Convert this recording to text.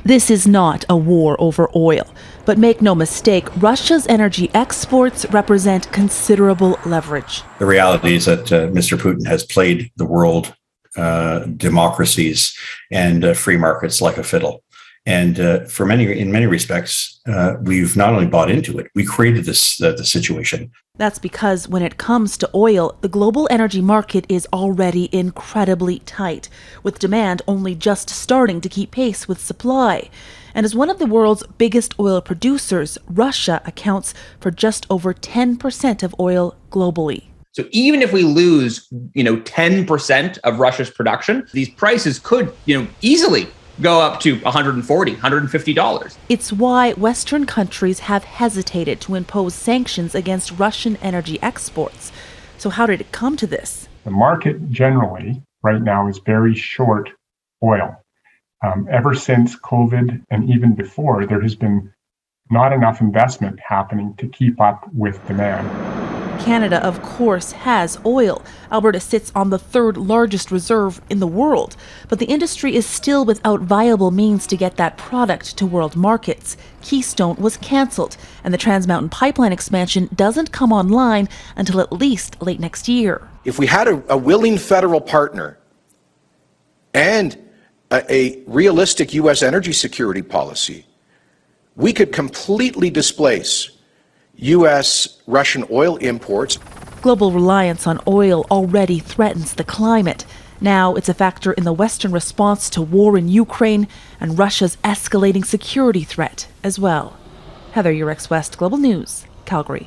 This is not a war over oil, but make no mistake, Russia's energy exports represent considerable leverage. The reality is that Mr. Putin has played the world democracies and free markets like a fiddle. And in many respects, we've not only bought into it, we created the situation. That's because when it comes to oil, the global energy market is already incredibly tight, with demand only just starting to keep pace with supply. And as one of the world's biggest oil producers, Russia accounts for just over 10% of oil globally. So even if we lose, 10% of Russia's production, these prices could, easily go up to $140, $150. It's why Western countries have hesitated to impose sanctions against Russian energy exports. So how did it come to this? The market generally right now is very short oil. Ever since COVID and even before, there has been not enough investment happening to keep up with demand. Canada, of course, has oil. Alberta sits on the third largest reserve in the world, but the industry is still without viable means to get that product to world markets. Keystone was cancelled, and the Trans Mountain Pipeline expansion doesn't come online until at least late next year. If we had a willing federal partner and a realistic U.S. energy security policy, we could completely displace U.S. Russian oil imports. Global reliance on oil already threatens the climate. Now it's a factor in the Western response to war in Ukraine and Russia's escalating security threat as well. Heather, Yourex-West, Global News, Calgary.